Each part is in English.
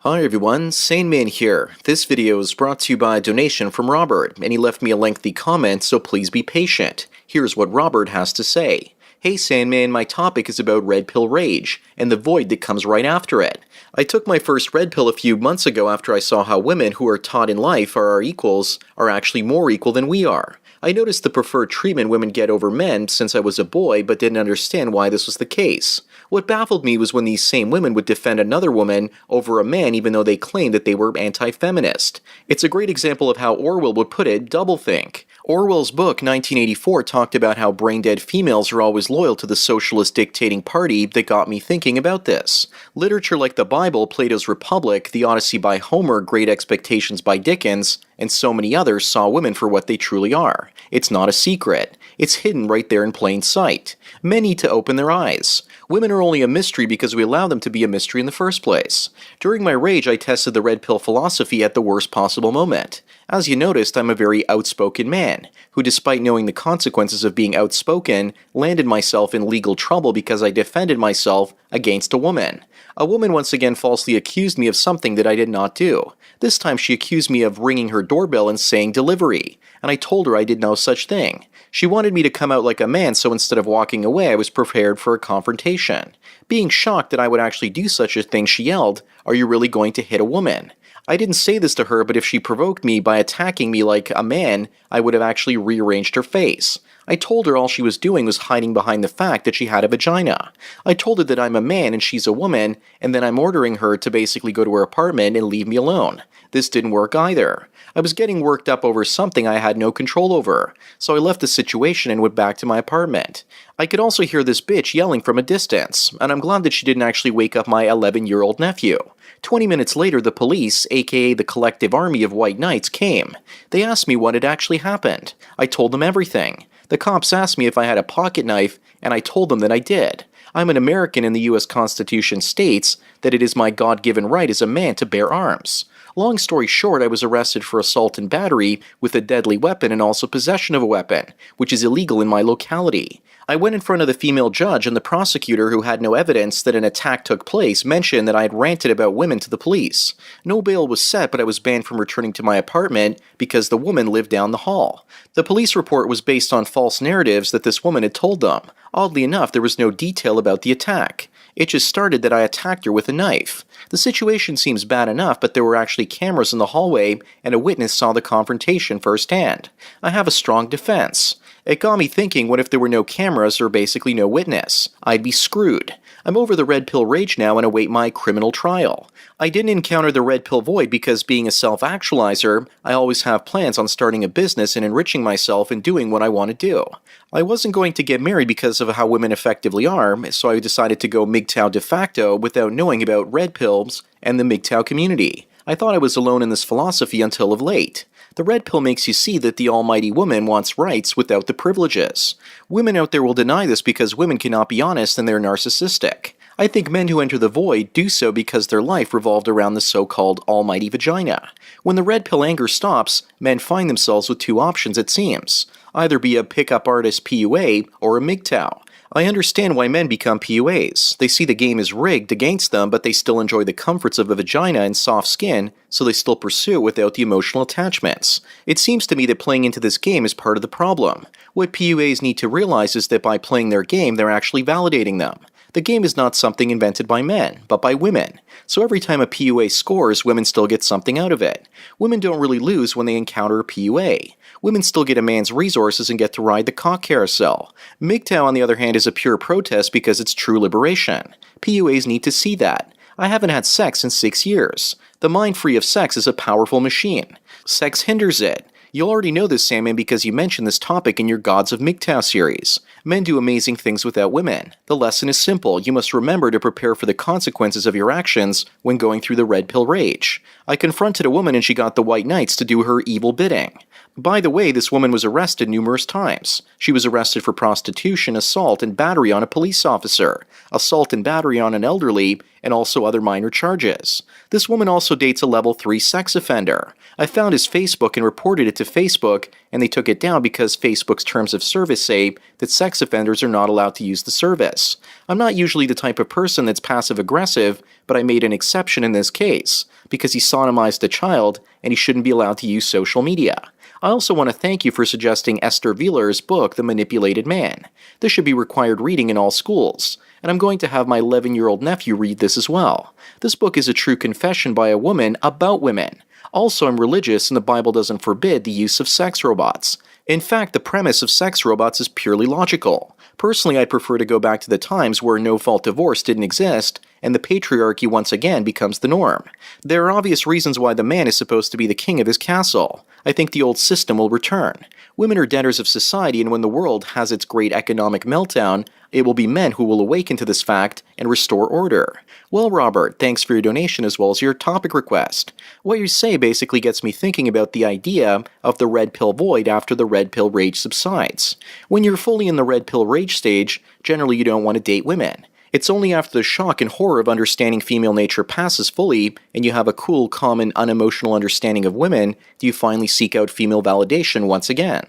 Hi everyone, Sandman here. This video is brought to you by a donation from Robert, and he left me a lengthy comment, so please be patient. Here's what Robert has to say. Hey Sandman, my topic is about red pill rage, and the void that comes right after it. I took my first red pill a few months ago after I saw how women who are taught in life are our equals are actually more equal than we are. I noticed the preferred treatment women get over men since I was a boy, but didn't understand why this was the case. What baffled me was when these same women would defend another woman over a man even though they claimed that they were anti-feminist. It's a great example of how Orwell would put it, doublethink. Orwell's book 1984 talked about how brain-dead females are always loyal to the socialist dictating party that got me thinking about this. Literature like the Bible, Plato's Republic, The Odyssey by Homer, Great Expectations by Dickens, and so many others saw women for what they truly are. It's not a secret. It's hidden right there in plain sight. Men need to open their eyes. Women are only a mystery because we allow them to be a mystery in the first place. During my rage, I tested the red pill philosophy at the worst possible moment. As you noticed, I'm a very outspoken man, who despite knowing the consequences of being outspoken, landed myself in legal trouble because I defended myself against a woman. A woman once again falsely accused me of something that I did not do. This time she accused me of ringing her doorbell and saying delivery, and I told her I did no such thing. She wanted me to come out like a man, so instead of walking away, I was prepared for a confrontation. Being shocked that I would actually do such a thing, she yelled, "Are you really going to hit a woman?" I didn't say this to her, but if she provoked me by attacking me like a man, I would have actually rearranged her face. I told her all she was doing was hiding behind the fact that she had a vagina. I told her that I'm a man and she's a woman, and then I'm ordering her to basically go to her apartment and leave me alone. This didn't work either. I was getting worked up over something I had no control over, so I left the situation and went back to my apartment. I could also hear this bitch yelling from a distance, and I'm glad that she didn't actually wake up my 11-year-old nephew. 20 minutes later, the police, aka the collective army of white knights, came. They asked me what had actually happened. I told them everything. The cops asked me if I had a pocket knife, and I told them that I did. I'm an American and the US Constitution states that it is my God-given right as a man to bear arms. Long story short, I was arrested for assault and battery with a deadly weapon and also possession of a weapon, which is illegal in my locality. I went in front of the female judge, and the prosecutor, who had no evidence that an attack took place, mentioned that I had ranted about women to the police. No bail was set, but I was banned from returning to my apartment because the woman lived down the hall. The police report was based on false narratives that this woman had told them. Oddly enough, there was no detail about the attack. It just started that I attacked her with a knife. The situation seems bad enough, but there were actually cameras in the hallway, and a witness saw the confrontation firsthand. I have a strong defense. It got me thinking, what if there were no cameras or basically no witness? I'd be screwed. I'm over the red pill rage now and await my criminal trial. I didn't encounter the red pill void because being a self-actualizer, I always have plans on starting a business and enriching myself and doing what I want to do. I wasn't going to get married because of how women effectively are, so I decided to go MGTOW de facto without knowing about red pills and the MGTOW community. I thought I was alone in this philosophy until of late. The red pill makes you see that the almighty woman wants rights without the privileges. Women out there will deny this because women cannot be honest and they're narcissistic. I think men who enter the void do so because their life revolved around the so-called almighty vagina. When the red pill anger stops, men find themselves with two options, it seems. Either be a pickup artist PUA or a MGTOW. I understand why men become PUAs. They see the game is rigged against them, but they still enjoy the comforts of a vagina and soft skin, so they still pursue it without the emotional attachments. It seems to me that playing into this game is part of the problem. What PUAs need to realize is that by playing their game, they're actually validating them. The game is not something invented by men, but by women. So every time a PUA scores, women still get something out of it. Women don't really lose when they encounter a PUA. Women still get a man's resources and get to ride the cock carousel. MGTOW, on the other hand, is a pure protest because it's true liberation. PUAs need to see that. I haven't had sex in 6 years. The mind free of sex is a powerful machine. Sex hinders it. You already know this, Sandman, because you mentioned this topic in your Gods of MGTOW series. Men do amazing things without women. The lesson is simple. You must remember to prepare for the consequences of your actions when going through the red pill rage. I confronted a woman and she got the white knights to do her evil bidding. By the way, this woman was arrested numerous times. She was arrested for prostitution, assault, and battery on a police officer, assault and battery on an elderly, and also other minor charges. This woman also dates a level 3 sex offender. I found his Facebook and reported it to Facebook, and they took it down because Facebook's terms of service say that sex offenders are not allowed to use the service. I'm not usually the type of person that's passive-aggressive, but I made an exception in this case, because he sodomized a child, and he shouldn't be allowed to use social media. I also want to thank you for suggesting Esther Wheeler's book, The Manipulated Man. This should be required reading in all schools, and I'm going to have my 11-year-old nephew read this as well. This book is a true confession by a woman about women. Also, I'm religious, and the Bible doesn't forbid the use of sex robots. In fact, the premise of sex robots is purely logical. Personally, I prefer to go back to the times where no-fault divorce didn't exist, and the patriarchy once again becomes the norm. There are obvious reasons why the man is supposed to be the king of his castle. I think the old system will return. Women are debtors of society, and when the world has its great economic meltdown, it will be men who will awaken to this fact and restore order. Well, Robert, thanks for your donation as well as your topic request. What you say basically gets me thinking about the idea of the red pill void after the red pill rage subsides. When you're fully in the red pill rage stage, generally you don't want to date women. It's only after the shock and horror of understanding female nature passes fully, and you have a cool, calm, and unemotional understanding of women, do you finally seek out female validation once again.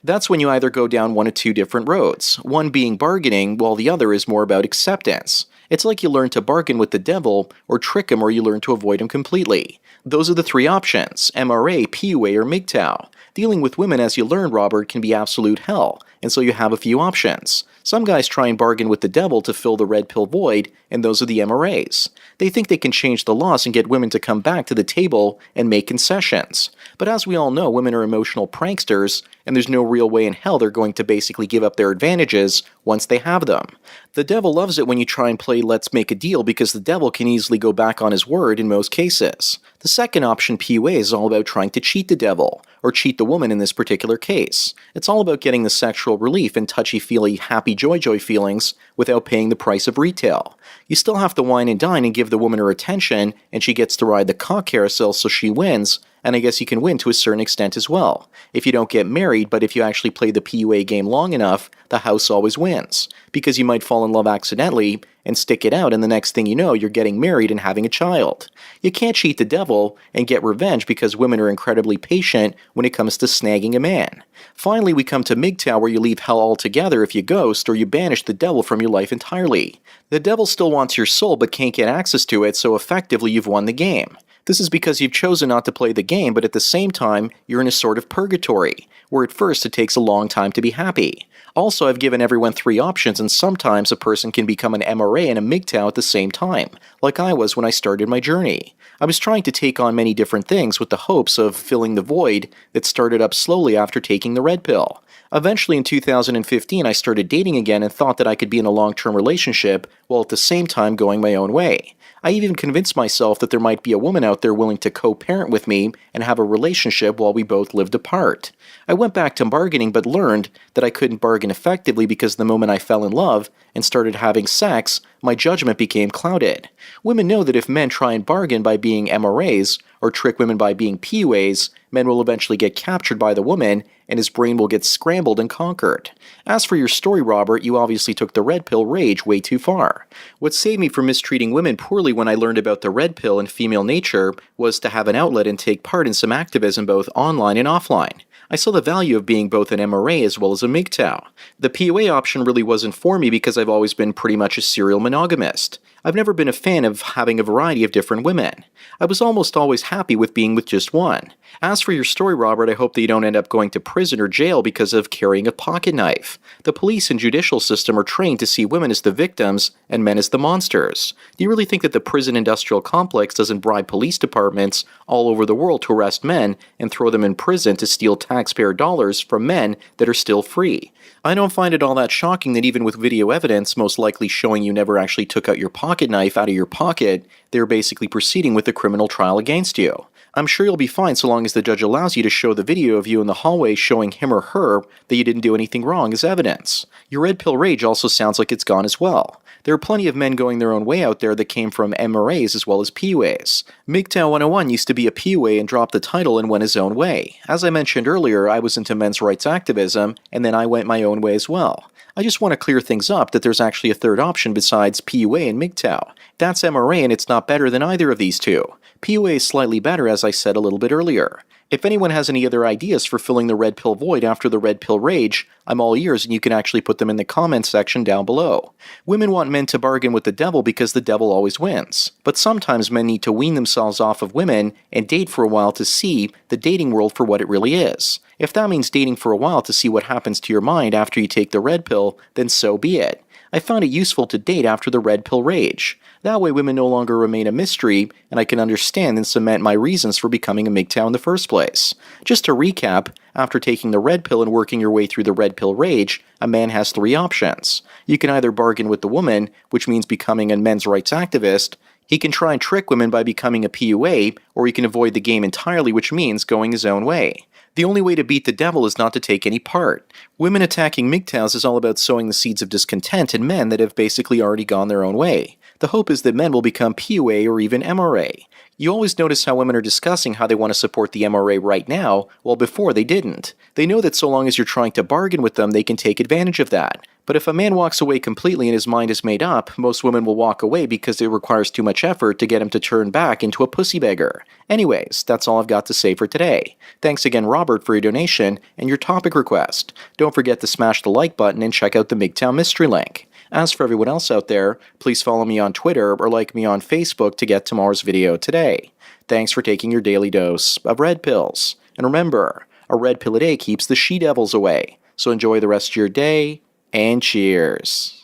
That's when you either go down one of two different roads, one being bargaining, while the other is more about acceptance. It's like you learn to bargain with the devil, or trick him, or you learn to avoid him completely. Those are the three options, MRA, PUA, or MGTOW. Dealing with women, as you learn, Robert, can be absolute hell, and so you have a few options. Some guys try and bargain with the devil to fill the red pill void, and those are the MRAs. They think they can change the laws and get women to come back to the table and make concessions. But as we all know, women are emotional pranksters, and there's no real way in hell they're going to basically give up their advantages once they have them. The devil loves it when you try and play let's make a deal because the devil can easily go back on his word in most cases. The second option, PUA, is all about trying to cheat the devil, or cheat the woman in this particular case. It's all about getting the sexual relief and touchy-feely, happy joy feelings without paying the price of retail. You still have to wine and dine and give the woman her attention, and she gets to ride the cock carousel so she wins, and I guess you can win to a certain extent as well. If you don't get married, but if you actually play the PUA game long enough, the house always wins. Because you might fall in love accidentally and stick it out, and the next thing you know, you're getting married and having a child. You can't cheat the devil and get revenge because women are incredibly patient when it comes to snagging a man. Finally, we come to MGTOW, where you leave hell altogether if you ghost, or you banish the devil from your life entirely. The devil still wants your soul but can't get access to it, so effectively you've won the game. This is because you've chosen not to play the game, but at the same time, you're in a sort of purgatory, where at first it takes a long time to be happy. Also, I've given everyone three options, and sometimes a person can become an MRA and a MGTOW at the same time, like I was when I started my journey. I was trying to take on many different things with the hopes of filling the void that started up slowly after taking the red pill. Eventually, in 2015, I started dating again and thought that I could be in a long-term relationship while at the same time going my own way. I even convinced myself that there might be a woman out there willing to co-parent with me and have a relationship while we both lived apart. I went back to bargaining but learned that I couldn't bargain effectively because the moment I fell in love and started having sex, my judgment became clouded. Women know that if men try and bargain by being MRAs or trick women by being PUAs, men will eventually get captured by the woman and his brain will get scrambled and conquered. As for your story, Robert, you obviously took the red pill rage way too far. What saved me from mistreating women poorly when I learned about the red pill and female nature was to have an outlet and take part in some activism both online and offline. I saw the value of being both an MRA as well as a MGTOW. The PUA option really wasn't for me because I've always been pretty much a serial monogamist. I've never been a fan of having a variety of different women. I was almost always happy with being with just one. As for your story, Robert, I hope that you don't end up going to prison or jail because of carrying a pocket knife. The police and judicial system are trained to see women as the victims and men as the monsters. Do you really think that the prison industrial complex doesn't bribe police departments all over the world to arrest men and throw them in prison to steal taxpayer dollars from men that are still free? I don't find it all that shocking that even with video evidence most likely showing you never actually took out your pocket knife out of your pocket, they're basically proceeding with a criminal trial against you. I'm sure you'll be fine so long as the judge allows you to show the video of you in the hallway showing him or her that you didn't do anything wrong as evidence. Your red pill rage also sounds like it's gone as well. There are plenty of men going their own way out there that came from MRAs as well as PUAs. MGTOW 101 used to be a PUA and dropped the title and went his own way. As I mentioned earlier, I was into men's rights activism, and then I went my own way as well. I just want to clear things up that there's actually a third option besides PUA and MGTOW. That's MRA and it's not better than either of these two. PUA is slightly better, as I said a little bit earlier. If anyone has any other ideas for filling the red pill void after the red pill rage, I'm all ears and you can actually put them in the comments section down below. Women want men to bargain with the devil because the devil always wins. But sometimes men need to wean themselves off of women and date for a while to see the dating world for what it really is. If that means dating for a while to see what happens to your mind after you take the red pill, then so be it. I found it useful to date after the red pill rage. That way women no longer remain a mystery, and I can understand and cement my reasons for becoming a MGTOW in the first place. Just to recap, after taking the red pill and working your way through the red pill rage, a man has three options. You can either bargain with the woman, which means becoming a men's rights activist. He can try and trick women by becoming a PUA, or he can avoid the game entirely, which means going his own way. The only way to beat the devil is not to take any part. Women attacking MGTOWs is all about sowing the seeds of discontent in men that have basically already gone their own way. The hope is that men will become PUA or even MRA. You always notice how women are discussing how they want to support the MRA right now, while before they didn't. They know that so long as you're trying to bargain with them, they can take advantage of that. But if a man walks away completely and his mind is made up, most women will walk away because it requires too much effort to get him to turn back into a pussy beggar. Anyways, that's all I've got to say for today. Thanks again, Robert, for your donation and your topic request. Don't forget to smash the like button and check out the MGTOW mystery link. As for everyone else out there, please follow me on Twitter or like me on Facebook to get tomorrow's video today. Thanks for taking your daily dose of red pills. And remember, a red pill a day keeps the she-devils away. So enjoy the rest of your day, and cheers.